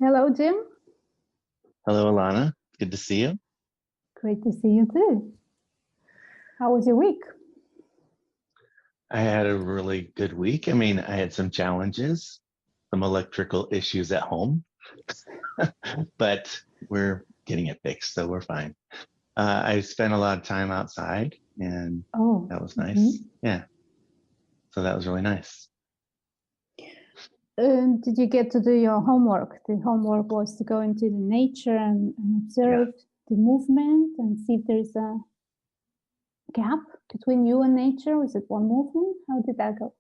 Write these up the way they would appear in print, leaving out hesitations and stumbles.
Hello, Jim. Hello, Ilona. Good to see you. Great to see you too. How was your week? I had a really good week. I mean, I had some challenges, some electrical issues at home, but we're getting it fixed, so we're fine. I spent a lot of time outside, and that was nice. Yeah, so that was really nice. Did you get to do your homework? The homework was to go into the nature and observe the movement and see if there's a gap between you and nature. Was it one movement? How did that go?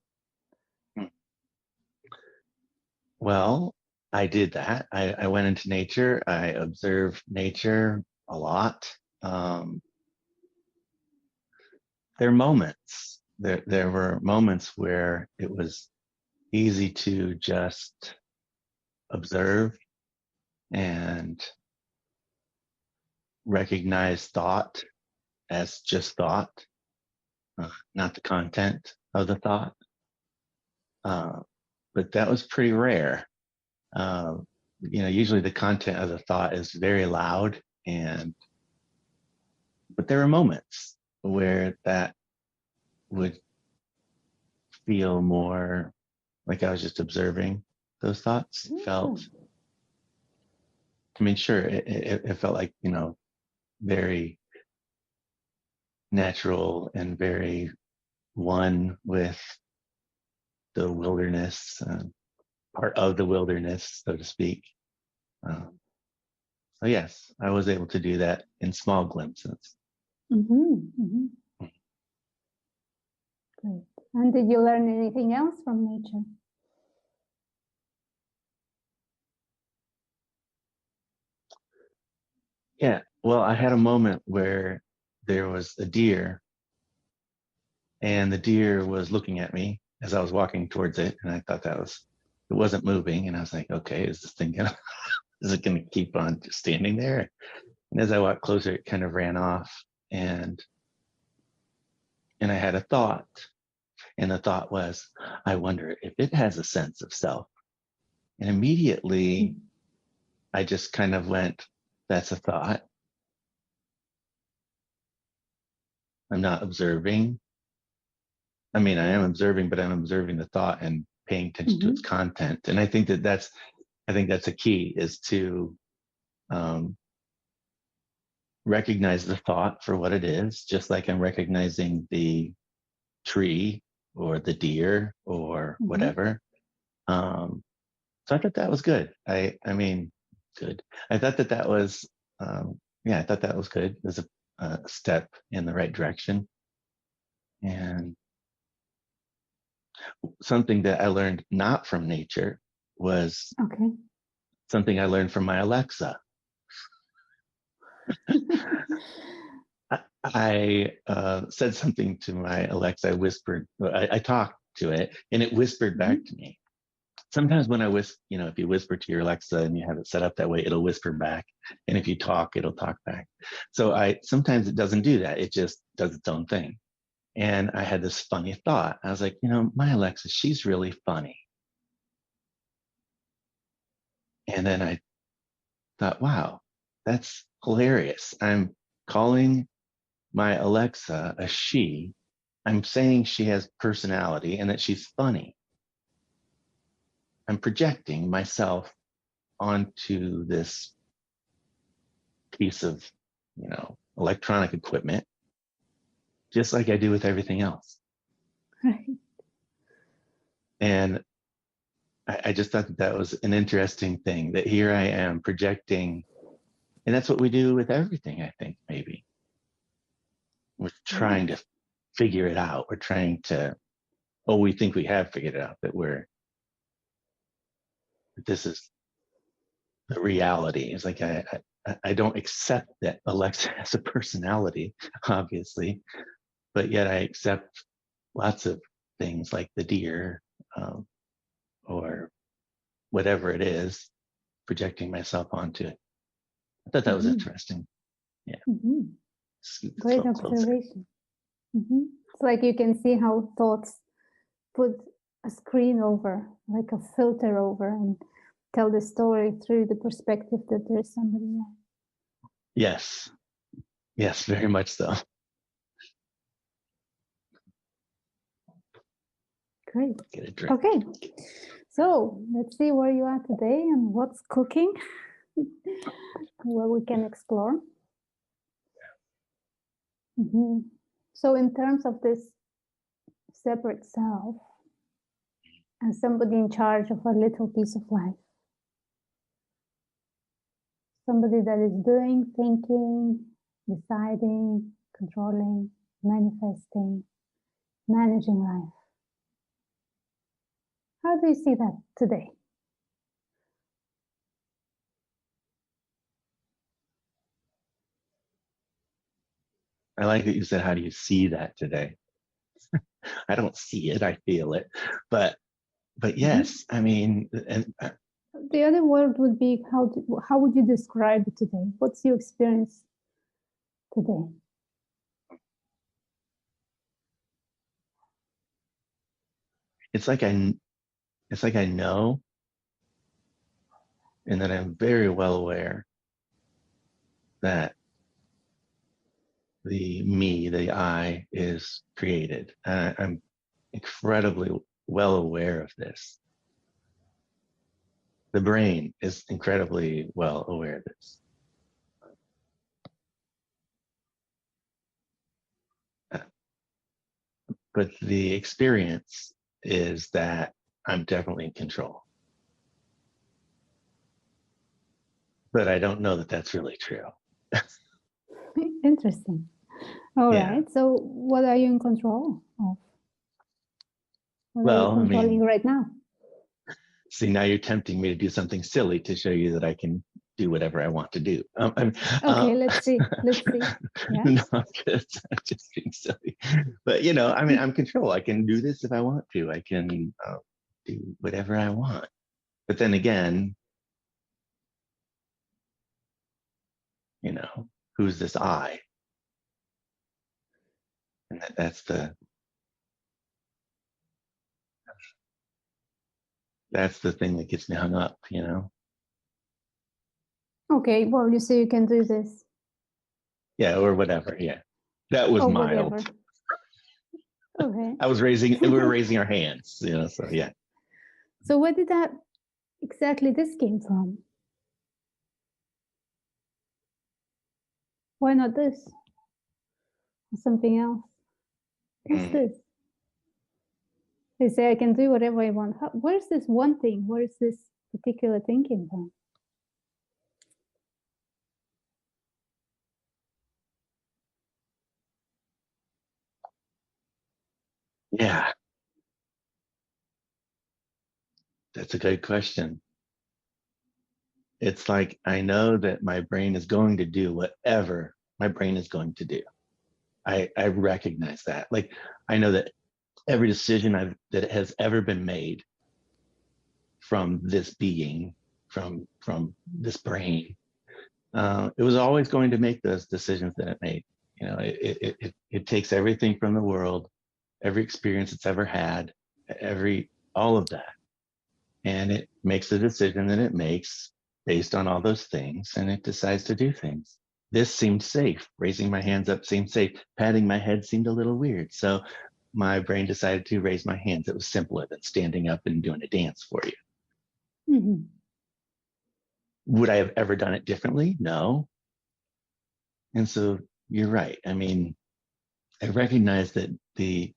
Well, I did that. I went into nature. I observed nature a lot. There are moments. There were moments where it was easy to just observe and recognize thought as just thought, not the content of the thought. But that was pretty rare. Usually the content of the thought is very loud, but there were moments where that would feel more like I was just observing those thoughts. It felt like, very natural and very one with the wilderness, part of the wilderness, so to speak. So yes, I was able to do that in small glimpses. Great. And did you learn anything else from nature? Yeah, well, I had a moment where there was a deer, and the deer was looking at me as I was walking towards it, and I thought it wasn't moving, and I was like, okay, is it gonna keep on just standing there? And as I walked closer, it kind of ran off, and I had a thought, and the thought was, I wonder if it has a sense of self. And immediately I just kind of went, that's a thought. I'm not observing. I mean, I am observing, but I'm observing the thought and paying attention to its content. And I think that's a key, is to recognize the thought for what it is, just like I'm recognizing the tree or the deer or whatever. So I thought that was good. I thought that was, I thought that was good. It was a step in the right direction. And something that I learned not from nature was something I learned from my Alexa. I said something to my Alexa. I whispered, I talked to it, and it whispered back to me. Sometimes when I whisper, if you whisper to your Alexa and you have it set up that way, it'll whisper back. And if you talk, it'll talk back. So sometimes it doesn't do that. It just does its own thing. And I had this funny thought. I was like, my Alexa, she's really funny. And then I thought, wow, that's hilarious. I'm calling my Alexa a she. I'm saying she has personality and that she's funny. I'm projecting myself onto this piece of, electronic equipment, just like I do with everything else. Right. And I just thought that was an interesting thing, that here I am projecting, and that's what we do with everything, I think, maybe. We're trying to figure it out. We're trying to, we think we have figured it out, that this is the reality. It's like, I don't accept that Alexa has a personality, obviously, but yet I accept lots of things like the deer, or whatever it is, projecting myself onto it. I thought that was interesting. Yeah. Great observation. It's like you can see how thoughts put a screen over, like a filter over, and tell the story through the perspective that there is somebody there. Yes. Yes, very much so. Great. Get a drink. Okay. So let's see where you are today and what's cooking, where we can explore. So in terms of this separate self, as somebody in charge of a little piece of life, somebody that is doing, thinking, deciding, controlling, manifesting, managing life. How do you see that today? I like that you said, how do you see that today? I don't see it, I feel it. But yes, I mean, and the other word would be, how would you describe it today? What's your experience today? it's like I know, and that I'm very well aware that the I is created. I'm incredibly well aware of this. The brain is incredibly well aware of this. But the experience is that I'm definitely in control. But I don't know that that's really true. Interesting. All Yeah. right. So what are you in control of? What are you Well, I controlling mean, right now? see, now you're tempting me to do something silly to show you that I can do whatever I want to do. Okay, let's see. Let's see. Yeah. No, I'm just being silly. But you know, I mean, I'm control. I can do this if I want to. I can do whatever I want. But then again, you know, who's this I? And that's the thing that gets me hung up, you know? Okay, well, you say you can do this. Yeah, or whatever. Yeah. That was mild. Whatever. Okay. we were raising our hands, you know, so yeah. So where did that exactly this came from? Why not this? Or something else? What's this? They say I can do whatever I want. Where's this one thing? Where is this particular thinking from? Yeah. That's a good question. It's like, I know that my brain is going to do whatever my brain is going to do. I recognize that. Like, I know that every decision that has ever been made from this being, from this brain, it was always going to make those decisions that it made. You know, it takes everything from the world, every experience it's ever had, all of that, and it makes the decision that it makes based on all those things, and it decides to do things. This seemed safe. Raising my hands up seemed safe. Patting my head seemed a little weird. So my brain decided to raise my hands. It was simpler than standing up and doing a dance for you. Mm-hmm. Would I have ever done it differently? No. And so you're right. I mean, I recognize that the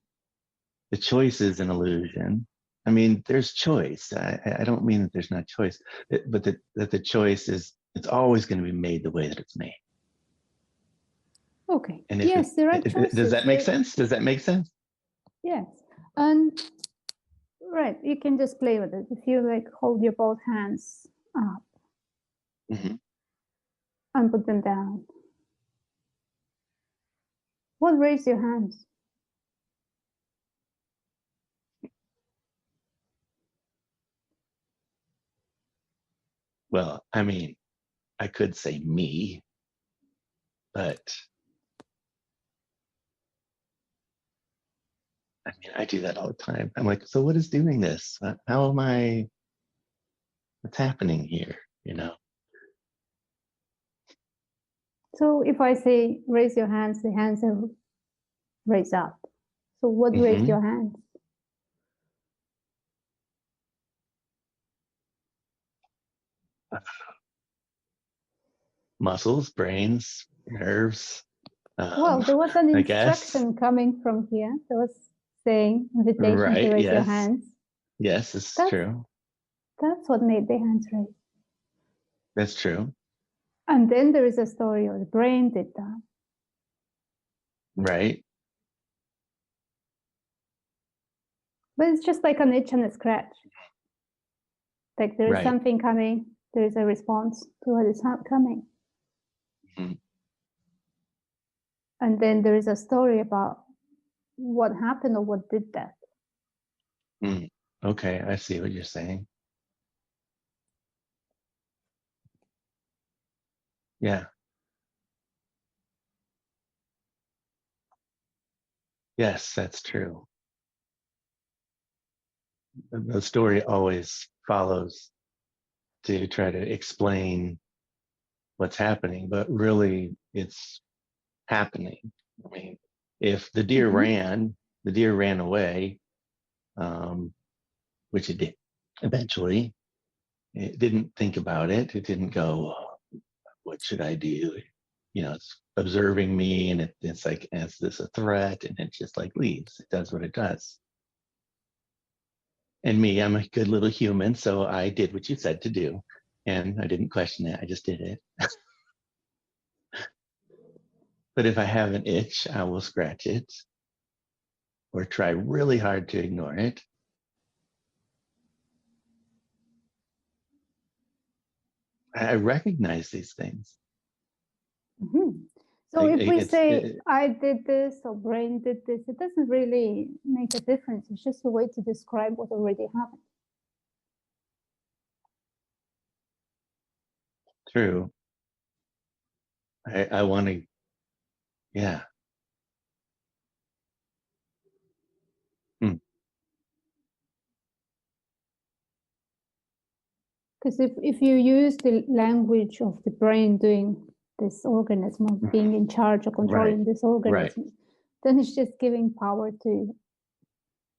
choice is an illusion. I mean, there's choice. I don't mean that there's not choice, but that the choice it's always going to be made the way that it's made. Okay. And if yes, there are choices. does that make sense? Does that make sense? Yes. And right, you can just play with it. If you like hold your both hands up and put them down. What raise your hands? Well, I mean, I could say me, but I mean, I do that all the time. I'm like, so what is doing this? How am I what's happening here, you know? So if I say raise your hands, the hands are raised up. So what raised Mm-hmm. your hands? Muscles, brains, nerves. Well, there was an I guess. instruction coming from here. There was saying invitation to Right. raise your Yes. hands. Yes, it's That's true. That's what made the hands raise. That's true. And then there is a story of the brain did that. Right. But it's just like an itch and a scratch. Like there is Right. something coming, there is a response to what is coming. Mm-hmm. And then there is a story about what happened or what did that. Mm. Okay, I see what you're saying. Yeah. Yes, that's true. The story always follows to try to explain what's happening, but really it's happening. I mean, if the deer ran, the deer ran away, which it did eventually. It didn't think about it. It didn't go, oh, what should I do? You know, it's observing me and it's like, is this a threat? And it just like leaves. It does what it does. And me, I'm a good little human. So I did what you said to do. And I didn't question it. I just did it. But if I have an itch, I will scratch it or try really hard to ignore it. I recognize these things. Mm-hmm. So if we say I did this or brain did this, it doesn't really make a difference. It's just a way to describe what already happened. True. I want to, yeah. Because if you use the language of the brain doing this organism, or being in charge or controlling this organism, then it's just giving power to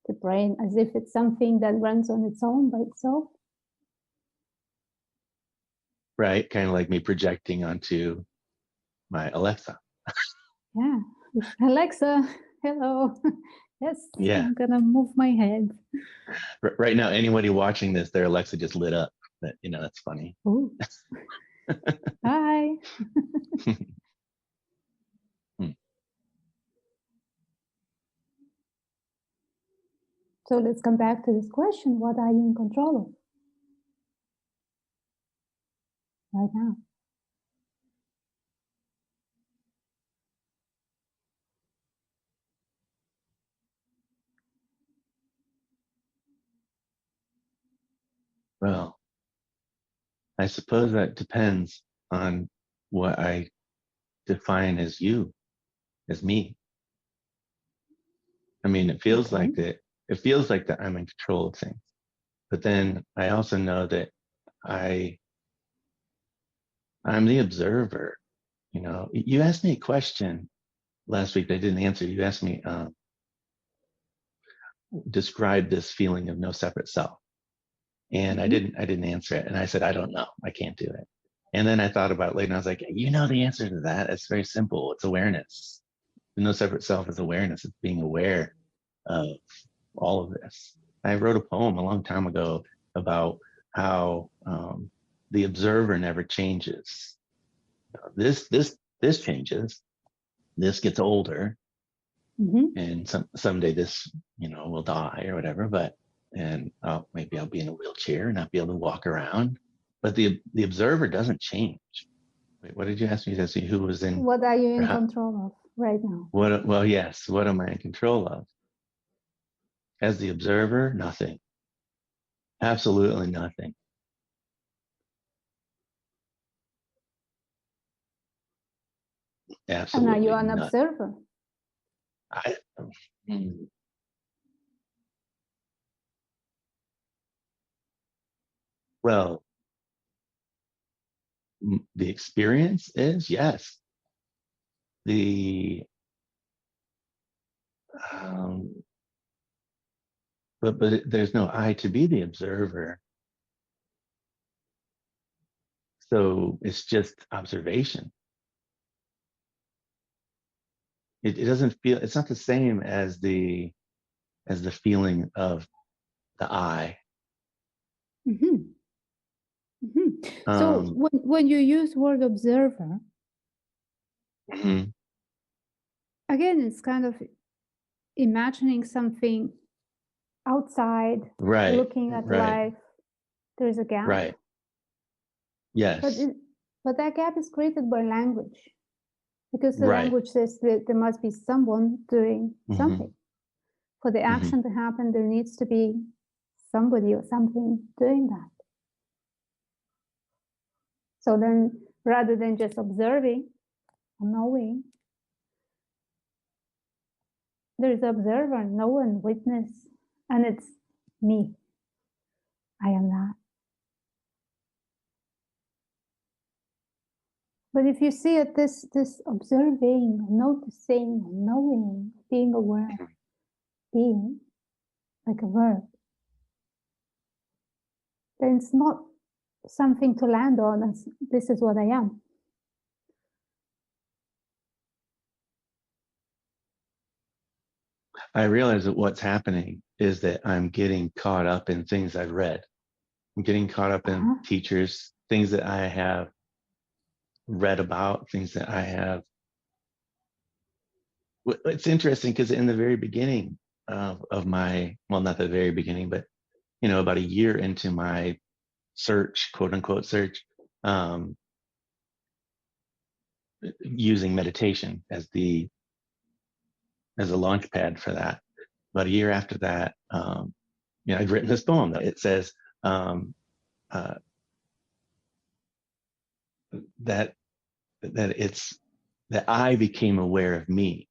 the brain as if it's something that runs on its own by itself. Right. Kind of like me projecting onto my Alexa. Yeah. Alexa, hello. Yes. Yeah. I'm going to move my head. Right now, anybody watching this, their Alexa just lit up. But, you know, that's funny. Ooh. Hi. So let's come back to this question. What are you in control of right now? Well, I suppose that depends on what I define as you, as me. I mean, it feels like that. It feels like that I'm in control of things. But then I also know that I'm the observer. You know, you asked me a question last week that I didn't answer. You asked me, describe this feeling of no separate self. And I didn't answer it. And I said, I don't know. I can't do it. And then I thought about it later and I was like, you know, the answer to that, it's very simple. It's awareness. The no separate self is awareness. It's being aware of all of this. I wrote a poem a long time ago about how the observer never changes. This changes. This gets older, and someday this, you know, will die or whatever. But maybe I'll be in a wheelchair and not be able to walk around. But the observer doesn't change. Wait, what did you ask me? To see who was in. What are you in control of right now? Well, yes. What am I in control of? As the observer, nothing. Absolutely nothing. Absolutely. And are you an observer? Well, the experience is, yes. The but there's no I to be the observer. So it's just observation. It doesn't feel, it's not the same as the feeling of the I. Mm-hmm. Mm-hmm. So when you use word observer, mm-hmm. again, it's kind of imagining something outside, Right, looking at right, life. There's a gap. right. Yes. But that gap is created by language, because the Right. language says that there must be someone doing something. For the action to happen, there needs to be somebody or something doing that. So then, rather than just observing or knowing, there's observer, know and witness, and it's me. I am that. But if you see it, this observing, noticing, knowing, being aware, being like a verb, then it's not something to land on as this is what I am. I realize that what's happening is that I'm getting caught up in things I've read. I'm getting caught up in teachers, things that I have read about, things that I have. It's interesting because in the very beginning of my, well, not the very beginning, but, about a year into my search, quote unquote search, using meditation as a launch pad for that. About a year after that, I've written this poem that it says that it's that I became aware of me,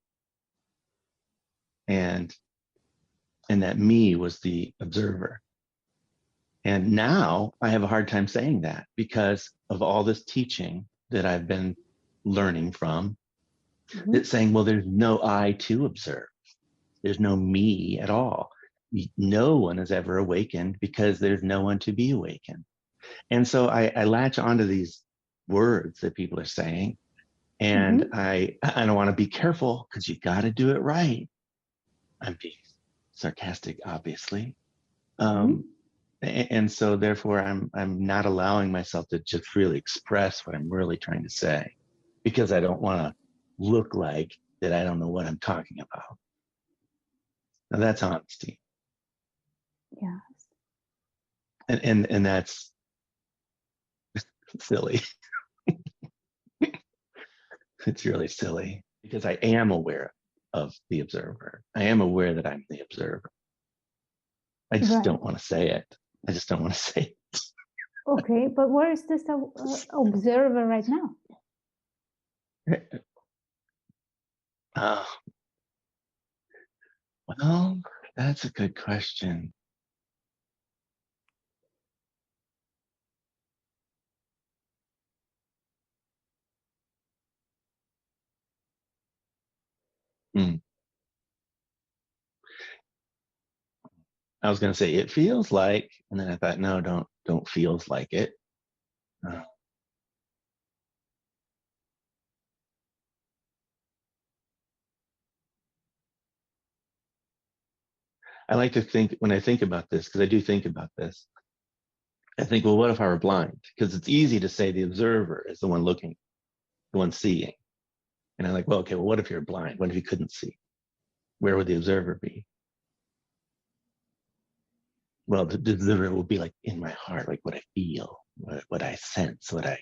and that me was the observer. And now I have a hard time saying that because of all this teaching that I've been learning from. It's saying, well, there's no I to observe. There's no me at all. No one is ever awakened because there's no one to be awakened. And so I latch onto these words that people are saying, and I don't want to be careful because you got to do it right. I'm being sarcastic, obviously. And so therefore I'm not allowing myself to just really express what I'm really trying to say, because I don't want to look like that I don't know what I'm talking about. Now that's honesty. Yes. And that's silly. It's really silly because I am aware of the observer. I am aware that I'm the observer. I just don't want to say it. I just don't want to say it. Okay, but where is this observer right now? Well, that's a good question. I was going to say it feels like, and then I thought, no, don't feels like it. I like to think, when I think about this, because I do think about this, I think, well, what if I were blind? Because it's easy to say the observer is the one looking, the one seeing. And I'm like, well, okay, well, what if you're blind? What if you couldn't see? Where would the observer be? Well, the observer will be like in my heart, like what I feel, what I sense, what I,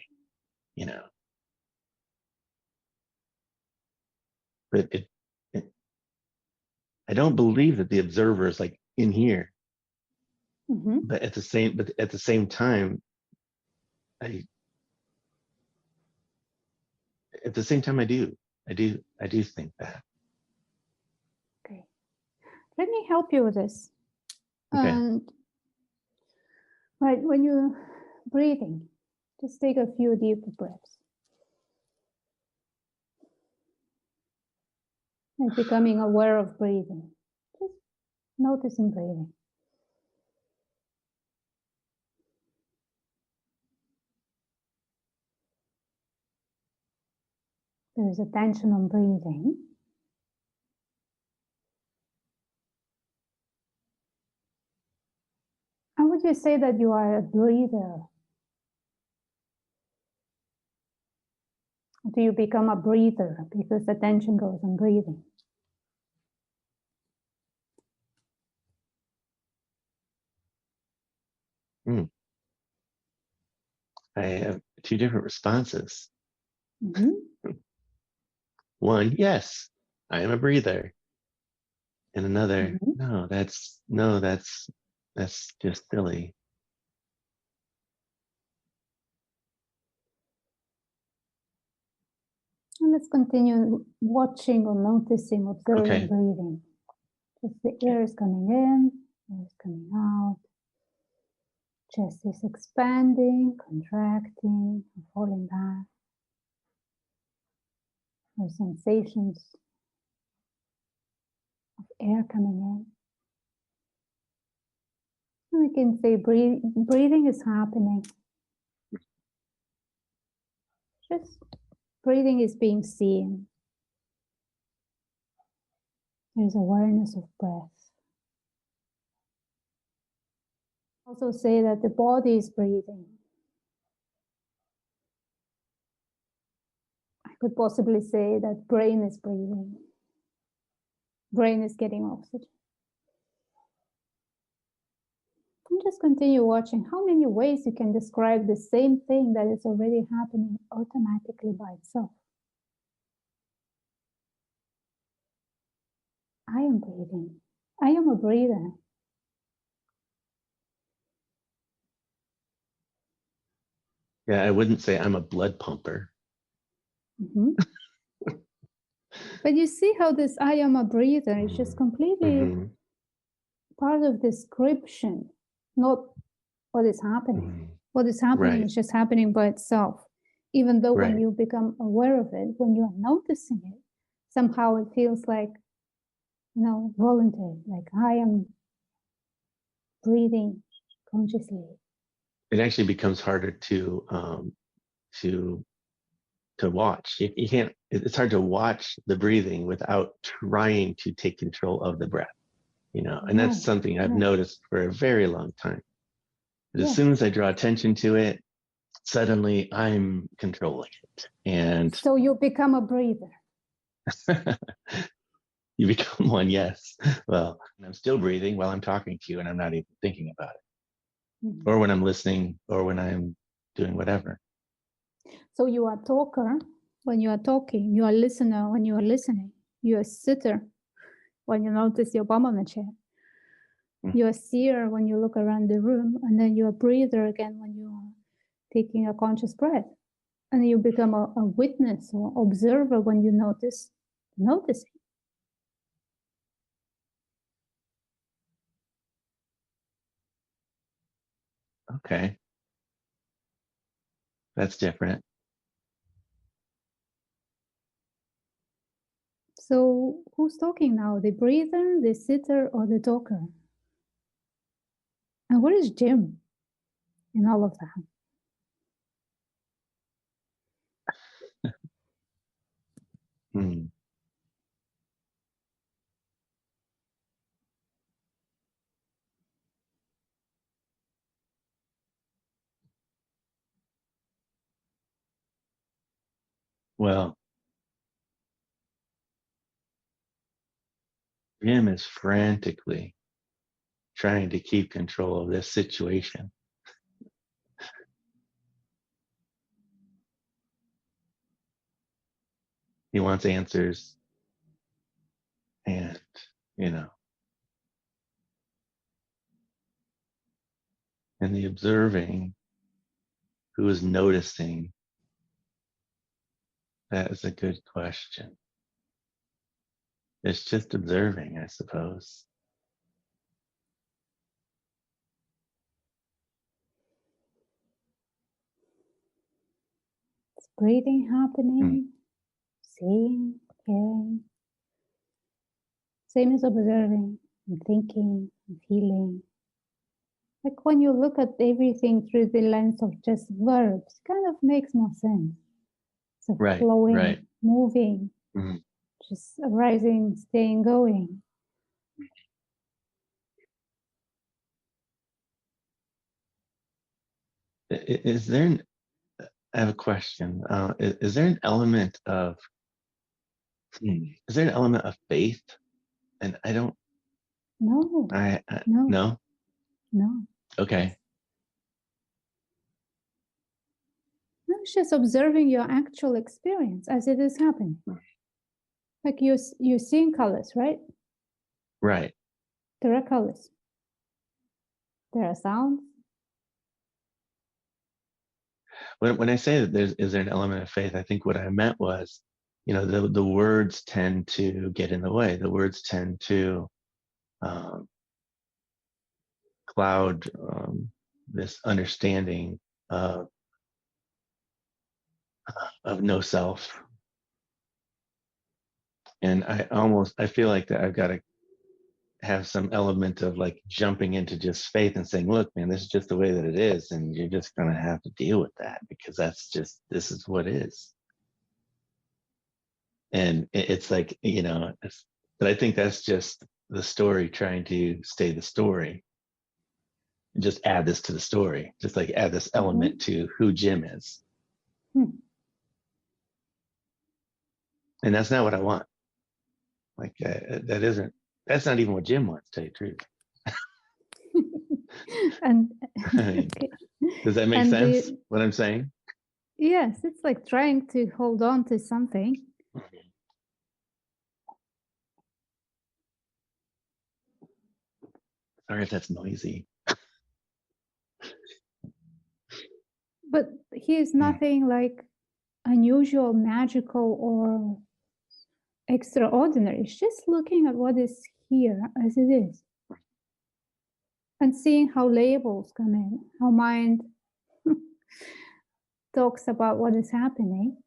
But I don't believe that the observer is like in here. But at the same time, I do think that. Okay, let me help you with this. Okay. And right, when you're breathing, Just take a few deep breaths. And becoming aware of breathing. Just noticing breathing. There is attention on breathing. How would you say that you are a breather? Do you become a breather because attention goes on breathing? I have two different responses. Mm-hmm. One, yes, I am a breather. And another, Mm-hmm. no, that's just silly. And let's continue watching or noticing, observing Okay. breathing. Just the air is coming in, air is coming out. Chest is expanding, contracting, falling back. There's sensations of air coming in. And we can say breathing is happening. Just breathing is being seen. There's awareness of breath. Also say that the body is breathing. I could possibly say that brain is breathing. Brain is getting oxygen. And just continue watching how many ways you can describe the same thing that is already happening automatically by itself. I am breathing. I am a breather. Yeah, I wouldn't say I'm a blood pumper. Mm-hmm. But you see how this I am a breather is just completely part of description, not what is happening. What is happening is just happening by itself. Even though when you become aware of it, when you are noticing it, somehow it feels like, voluntary, like I am breathing consciously. It actually becomes harder to watch. You can't. It's hard to watch the breathing without trying to take control of the breath. And that's something I've noticed for a very long time. As soon as I draw attention to it, suddenly I'm controlling it. And so you become a breather. You become one, yes. Well, I'm still breathing while I'm talking to you and I'm not even thinking about it. Mm-hmm. Or when I'm listening or when I'm doing whatever. So you are a talker when you are talking, you are a listener when you are listening, you are a sitter when you notice your bum on the chair. You're a seer when you look around the room, and then you're a breather again when you are taking a conscious breath. And you become a witness or observer when you noticing. Okay. That's different. So who's talking now? The breather, the sitter, or the talker? And where is Jim in all of that? Well, Jim is frantically trying to keep control of this situation. He wants answers. And, and the observing who is noticing, that is a good question. It's just observing, I suppose. breathing happening, seeing, hearing. Same as observing and thinking and feeling. Like when you look at everything through the lens of just verbs, it kind of makes more sense. So Right, flowing, right. moving, just arising, staying, going. Is there I have a question. Is there an element of faith? And I don't. No, No. no. Okay. No, it's just observing your actual experience as it is happening. Like you're seeing colors, right? Right. There are colors. There are sounds. When I say that is there an element of faith, I think what I meant was, the words tend to get in the way. The words tend to cloud this understanding of no self. And I feel like that I've got to have some element of like jumping into just faith and saying, look, man, this is just the way that it is. And you're just going to have to deal with that because this is what is. And it's like, but I think that's just the story trying to stay the story. And just add this to the story, just like add this element to who Jim is. And that's not what I want. Like that's not even what Jim wants, to tell you the truth. And okay. Does that make sense, what I'm saying? Yes, it's like trying to hold on to something. Sorry if that's noisy. But he's nothing like unusual, magical, or extraordinary. It's just looking at what is here as it is. And seeing how labels come in, how mind talks about what is happening.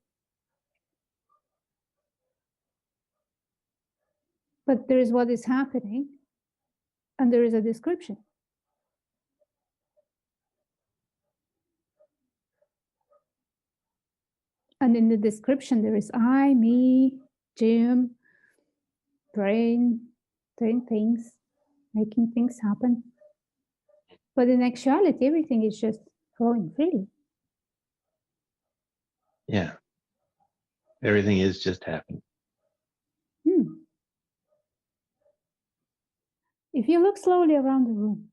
But there is what is happening, and there is a description. And in the description, there is I, me, Jim, brain, doing things, making things happen. But in actuality, everything is just flowing freely. Yeah. Everything is just happening. If you look slowly around the room,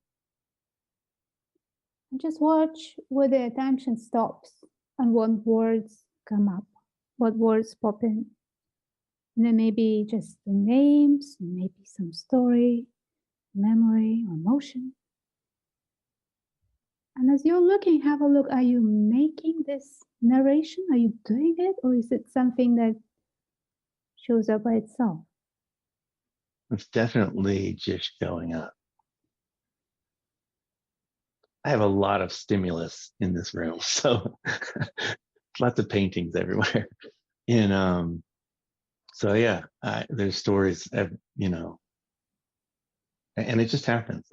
and just watch where the attention stops and what words come up, what words pop in. And then maybe just the names, and maybe some story, memory, or emotion. And as you're looking, have a look. Are you making this narration? Are you doing it? Or is it something that shows up by itself? It's definitely just showing up. I have a lot of stimulus in this room, so lots of paintings everywhere. And so yeah, there's stories, and it just happens.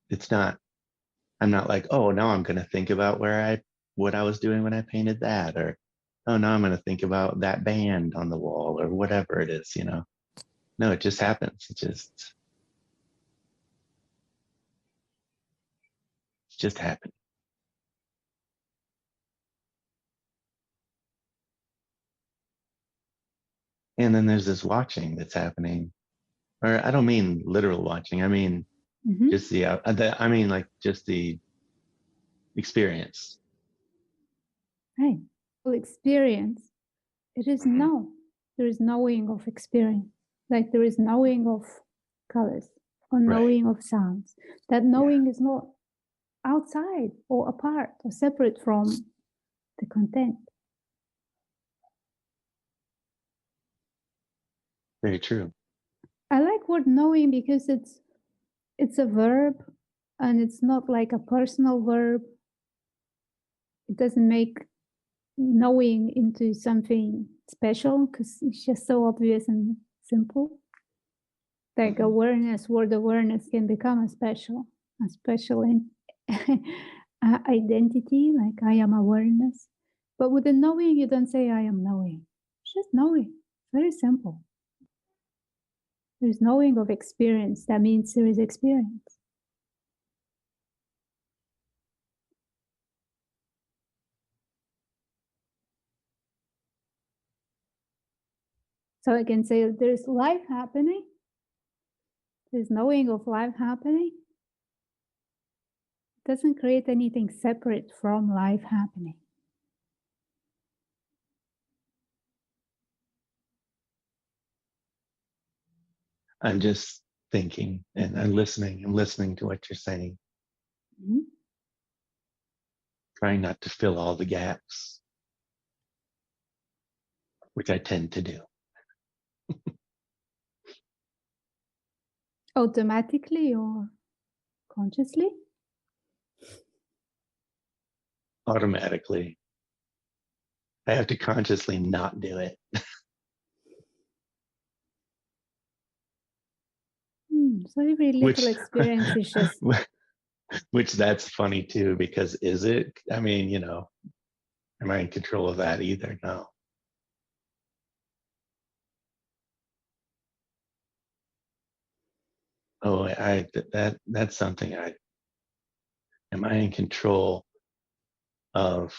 It's not. I'm not like, oh, now I'm going to think about what I was doing when I painted that, or oh, now I'm going to think about that band on the wall, or whatever it is. No, it just happens. It's just happening. And then there's this watching that's happening, or I don't mean literal watching. I mean just just the experience. Right. Well, experience. It is there is knowing of experience. Like there is knowing of colors or knowing of sounds. That knowing is not outside or apart or separate from the content. Very true. I like word knowing because it's a verb and it's not like a personal verb. It doesn't make knowing into something special, because it's just so obvious and simple. Like awareness, word awareness can become a special identity, like I am awareness. But with the knowing, you don't say I am knowing. It's just knowing. Very simple. There's knowing of experience. That means there is experience. So I can say there's life happening. There's knowing of life happening. It doesn't create anything separate from life happening. I'm just thinking and I'm listening to what you're saying. Mm-hmm. Trying not to fill all the gaps, which I tend to do. Automatically or consciously? Automatically. I have to consciously not do it. So every little experience is just... Which that's funny too, because is it? I mean, you know, am I in control of that either? No. Oh, that's something am I in control of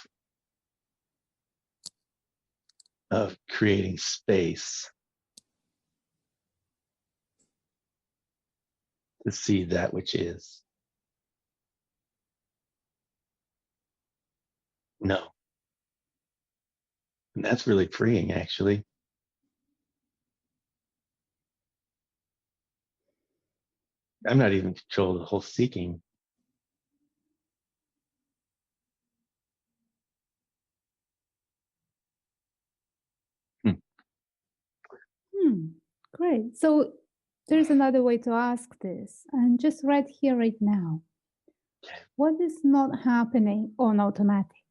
creating space to see that which is? No. And that's really freeing, actually. I'm not even in control of the whole seeking. Great. So there's another way to ask this, and just right here, right now. What is not happening on automatic?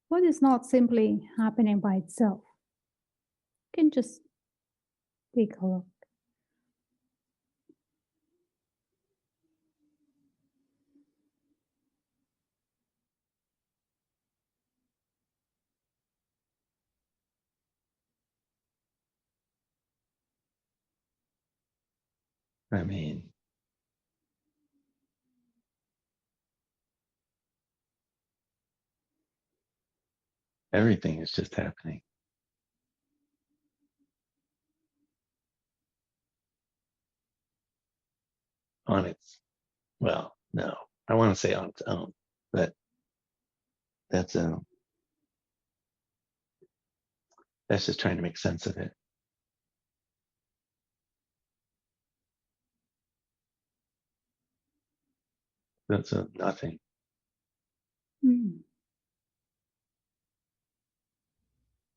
What is not simply happening by itself? You can just take a look. I mean, everything is just happening on its, well, no, I want to say on its own, but that's just trying to make sense of it. That's a nothing.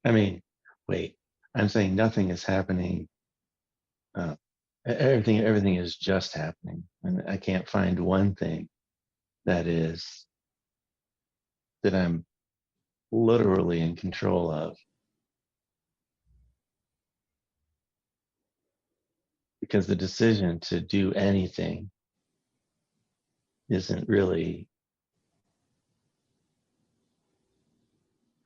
I mean, wait, I'm saying nothing is happening. Everything is just happening. And I can't find one thing that I'm literally in control of. Because the decision to do anything isn't really,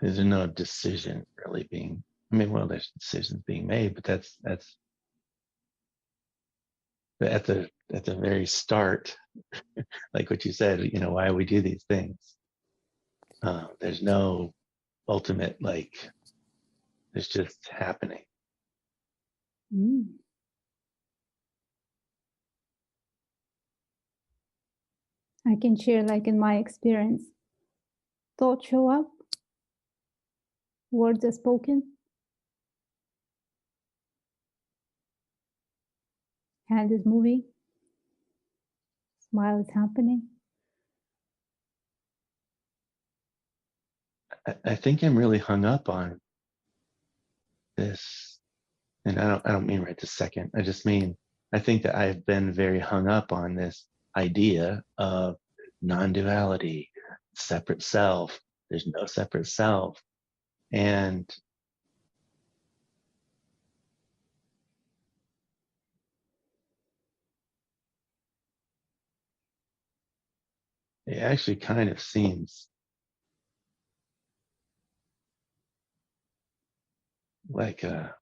there's no decision really being, I mean, well, there's decisions being made, but that's at the very start, like what you said, you know, why we do these things. There's no ultimate, like, it's just happening. I can share, like in my experience, thoughts show up, words are spoken, hand is moving, smile is happening. I think I'm really hung up on this, and I don't mean right this second. I just mean I think that I've been very hung up on this idea of non-duality, separate self, There's no separate self. And it actually kind of seems like a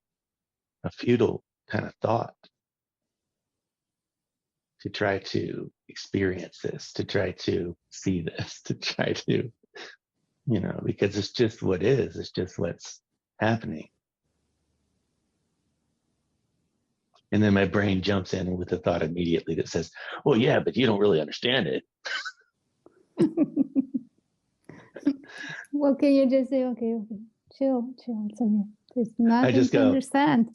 futile kind of thought to try to experience this, to try to see this, to try to, because it's just what is, it's just what's happening. And then my brain jumps in with a thought immediately that says, well, yeah, but you don't really understand it. Well, can you just say, okay, chill. It's okay. There's nothing to understand.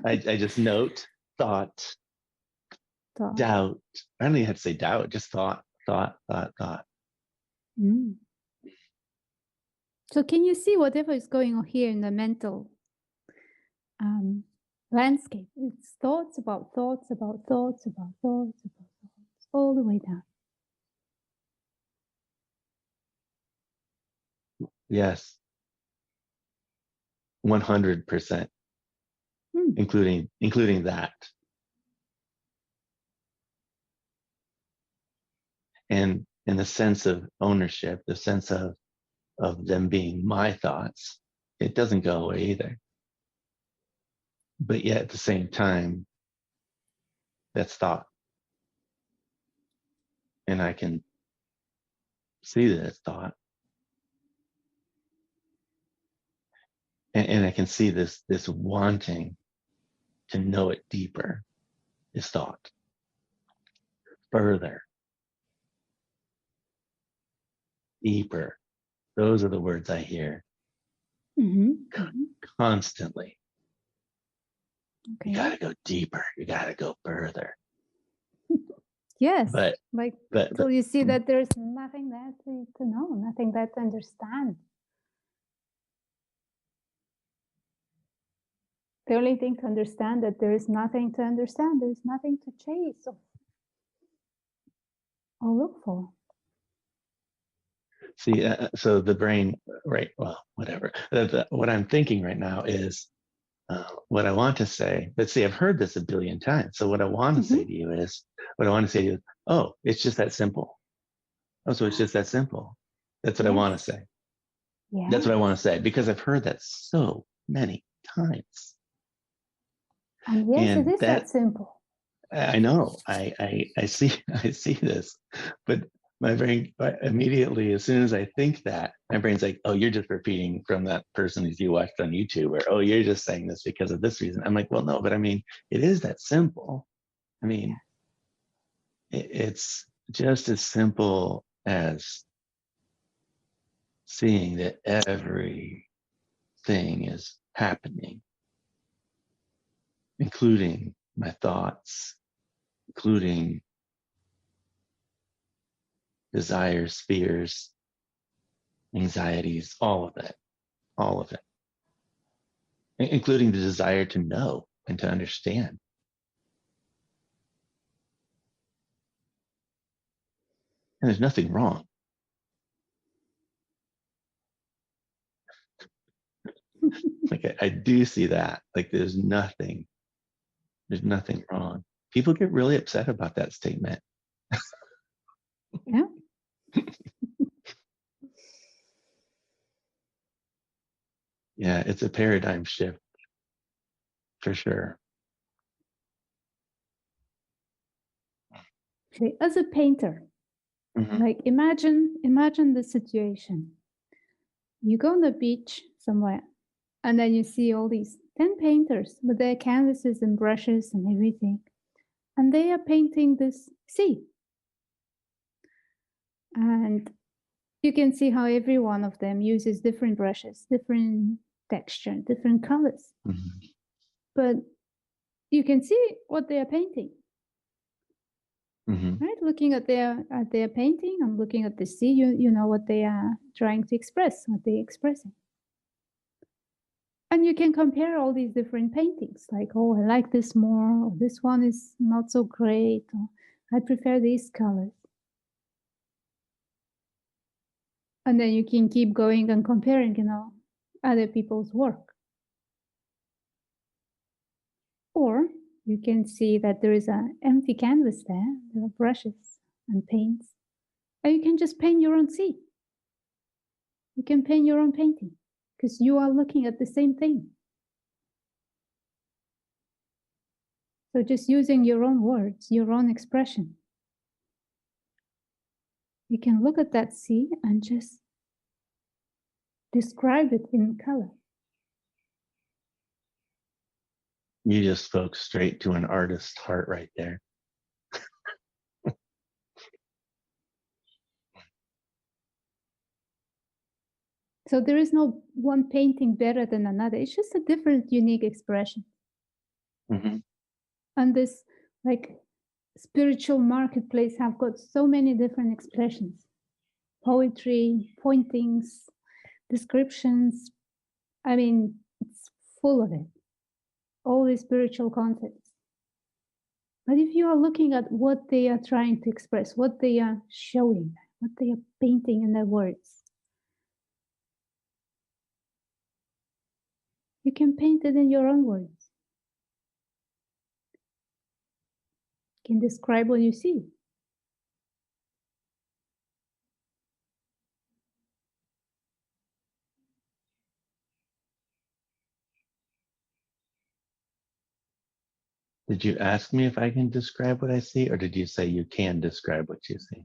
I just note, thought, doubt. I don't even have to say doubt, just thought. Mm. So can you see whatever is going on here in the mental landscape? It's thoughts about thoughts, about thoughts, about thoughts, about thoughts, all the way down. Yes. 100%. Including that. And the sense of ownership, the sense of them being my thoughts, it doesn't go away either. But yet at the same time, that's thought. And I can see that it's thought. And I can see this wanting to know it deeper is thought. Further. Deeper. Those are the words I hear constantly. Okay. You got to go deeper. You got to go further. Yes, but till you see that there's nothing there to know, nothing there to understand. The only thing to understand that there is nothing to understand, there's nothing to chase or look for. See, so the brain, right? Well, whatever. What I'm thinking right now is what I want to say. But see, I've heard this a billion times. So what I want to say to you is, oh, it's just that simple. Oh, so it's just that simple. That's what I want to say. Yeah. That's what I want to say because I've heard that so many times. And yes, it is that simple. I know. I see this, but my brain immediately, as soon as I think that, my brain's like, oh, you're just repeating from that person that you watched on YouTube, or, oh, you're just saying this because of this reason. I'm like, well, no, but I mean, it is that simple. I mean, it's just as simple as seeing that everything is happening, including my thoughts, including desires, fears, anxieties, all of it, including the desire to know and to understand. And there's nothing wrong. Like I do see that. Like there's nothing wrong. People get really upset about that statement. Yeah. Yeah, it's a paradigm shift for sure. Okay, as a painter, like imagine the situation. You go on the beach somewhere, and then you see all these 10 painters with their canvases and brushes and everything, and they are painting this sea. And you can see how every one of them uses different brushes, different texture, different colors. But you can see what they are painting. Right? Looking at their painting, I'm looking at the sea, you know what they are trying to express, what they're expressing. And you can compare all these different paintings, like, oh, I like this more, or this one is not so great, or I prefer these colors. And then you can keep going and comparing, other people's work. Or you can see that there is an empty canvas there. There are brushes and paints. And you can just paint your own sea. You can paint your own painting because you are looking at the same thing. So just using your own words, your own expression. You can look at that sea and just describe it in color. You just spoke straight to an artist's heart right there. So there is no one painting better than another. It's just a different, unique expression. Mm-hmm. And this spiritual marketplace have got so many different expressions. Poetry, pointings, descriptions. I mean, it's full of it. All these spiritual concepts. But if you are looking at what they are trying to express, what they are showing, what they are painting in their words, you can paint it in your own words. You can describe what you see. Did you ask me if I can describe what I see, or did you say you can describe what you see?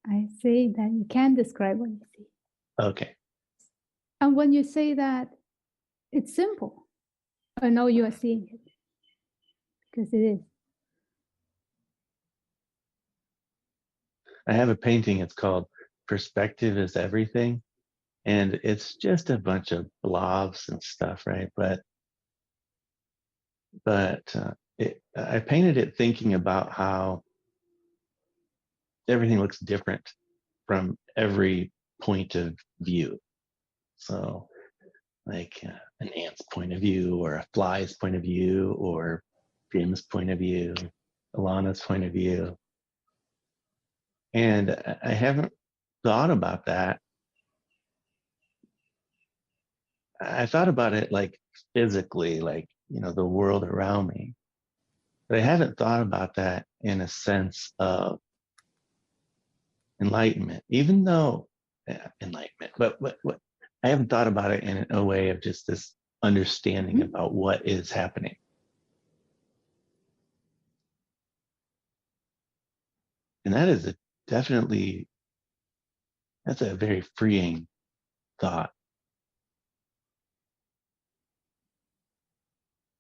I say that you can describe what you see. Okay. And when you say that, it's simple. I know you are seeing it because it is. I have a painting. It's called Perspective is Everything. And it's just a bunch of blobs and stuff, right? But I painted it thinking about how everything looks different from every point of view. So like an ant's point of view, or a fly's point of view, or Jim's point of view, Ilana's point of view. And I haven't thought about that. I thought about it like physically, like, the world around me. But I haven't thought about that in a sense of enlightenment, even though enlightenment, but what I haven't thought about it in a way of just this understanding about what is happening. And that is that's a very freeing thought.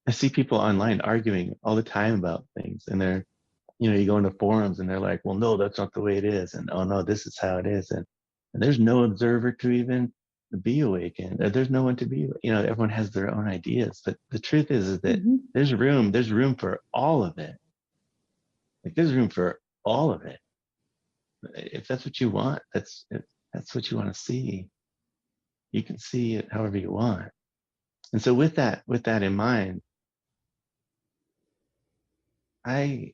I see people online arguing all the time about things, and they're, you go into forums and they're like, well, no, that's not the way it is. And, oh no, this is how it is. And there's no observer to even be awakened. There's no one to be, everyone has their own ideas. But the truth is that there's room for all of it. Like there's room for all of it. If that's what you want, that's what you want to see. You can see it however you want. And so with that in mind, I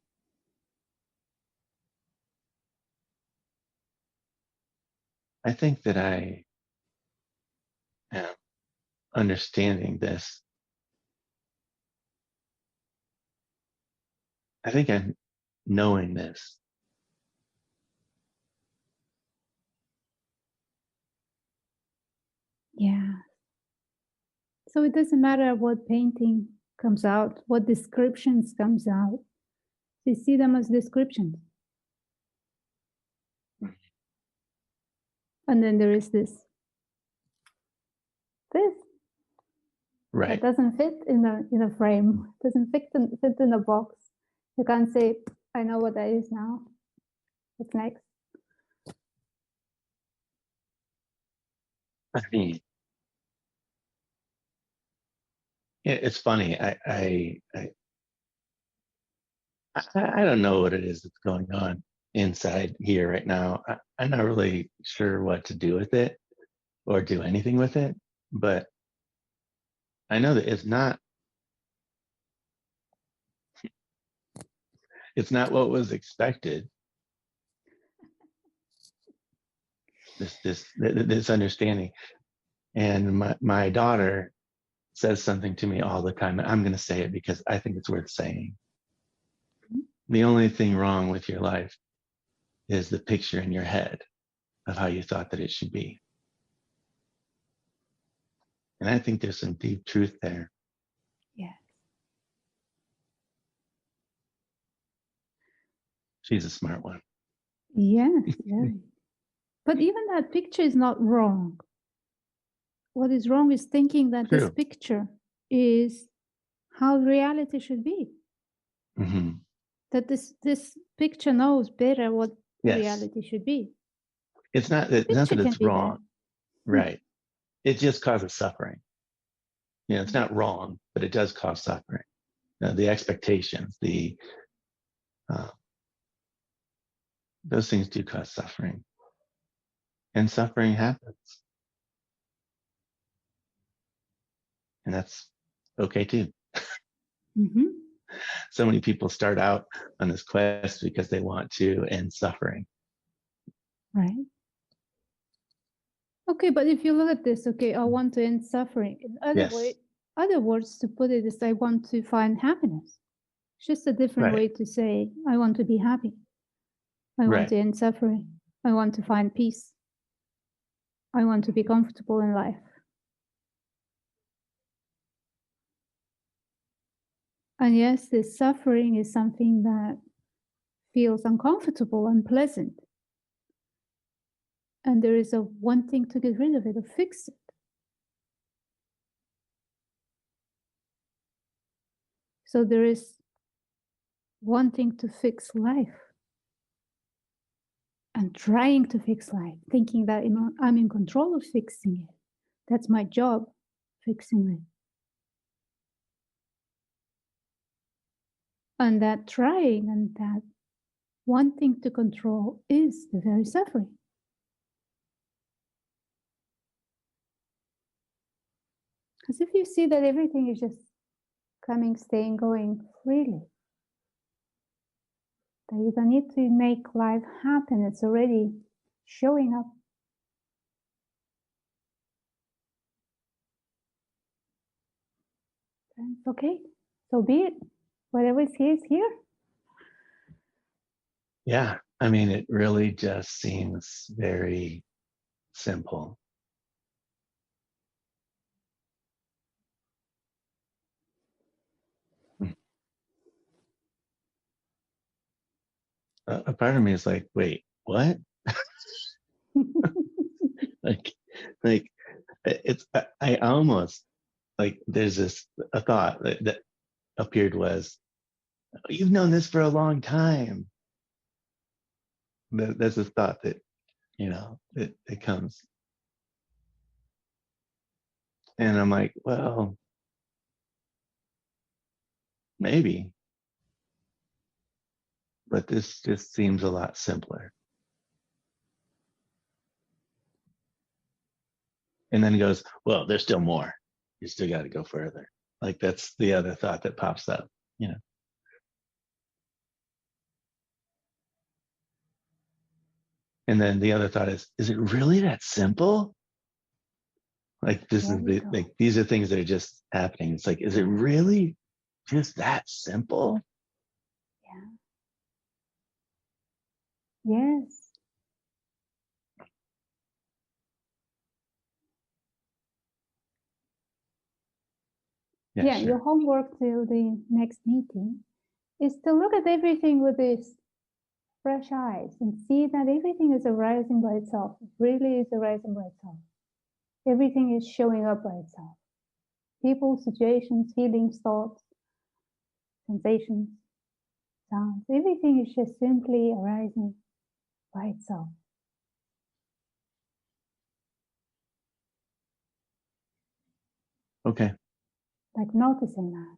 think that I am understanding this. I think I'm knowing this. Yeah. So it doesn't matter what painting comes out, what descriptions comes out. You see them as descriptions. And then there is this Right. that doesn't fit in a frame, doesn't fit in a box. You can't say, I know what that is now. What's next? I mean, it's funny. I don't know what it is that's going on inside here right now. I'm not really sure what to do with it or do anything with it, but I know that it's not what was expected. this understanding. And my daughter says something to me all the time, and I'm going to say it because I think it's worth saying. The only thing wrong with your life is the picture in your head of how you thought that it should be. And I think there's some deep truth there. Yes. She's a smart one. Yes, yes. But even that picture is not wrong. What is wrong is thinking that this True. picture is how reality should be. Mm-hmm. That this picture knows better what Yes. reality should be. It's not that it's wrong. There. Right. It just causes suffering. You know, it's not wrong, but it does cause suffering. The expectations, those things do cause suffering. And suffering happens. And that's okay too. Mm-hmm. So many people start out on this quest because they want to end suffering. Right. Okay, but if you look at this, okay, I want to end suffering. In other words to put it is I want to find happiness. It's just a different way to say I want to be happy. I want to end suffering. I want to find peace. I want to be comfortable in life. And yes, this suffering is something that feels uncomfortable, unpleasant. And there is a wanting to get rid of it, or fix it. So there is wanting to fix life and trying to fix life, thinking that I'm in control of fixing it. That's my job, fixing it. And that trying and that wanting to control is the very suffering. Because if you see that everything is just coming, staying, going freely, that you don't need to make life happen, it's already showing up. And it's okay, so be it. Whatever is here. Yeah, I mean, it really just seems very simple. A part of me is like, wait, what? like it's I almost like there's a thought that appeared was, you've known this for a long time. There's this thought that, it comes. And I'm like, well, maybe. But this just seems a lot simpler. And then he goes, well, there's still more. You still got to go further. Like that's the other thought that pops up, And then the other thought is it really that simple? Like these are things that are just happening. It's like, is it really just that simple? Yeah. Yes. Yeah, sure. Your homework till the next meeting is to look at everything with these fresh eyes and see that everything is arising by itself. It really is arising by itself. Everything is showing up by itself. People, situations, feelings, thoughts, sensations, sounds. Everything is just simply arising by itself. Okay. Like noticing that.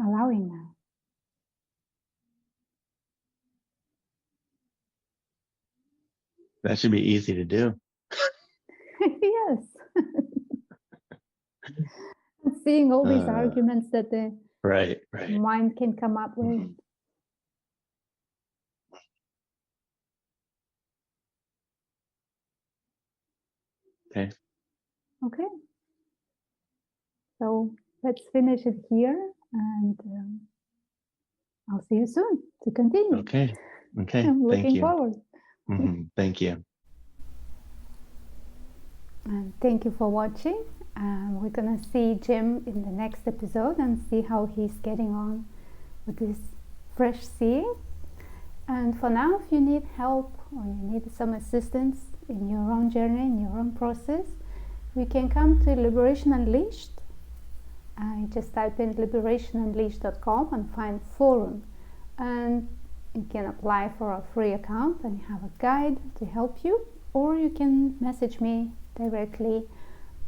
Allowing that. That should be easy to do. Yes. Seeing all these arguments that the mind can come up with. Okay. Okay. So let's finish it here, and I'll see you soon to continue. Okay. Okay. I'm Thank looking you. forward. Thank you. And thank you for watching. We're gonna see Jim in the next episode and see how he's getting on with this fresh seeing. And for now, if you need help or you need some assistance in your own journey, in your own process, you can come to Liberation Unleashed. You just type in liberationunleashed.com and find forum, and you can apply for a free account and you have a guide to help you, or you can message me directly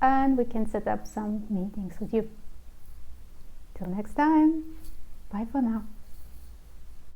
and we can set up some meetings with you. Till next time, bye for now.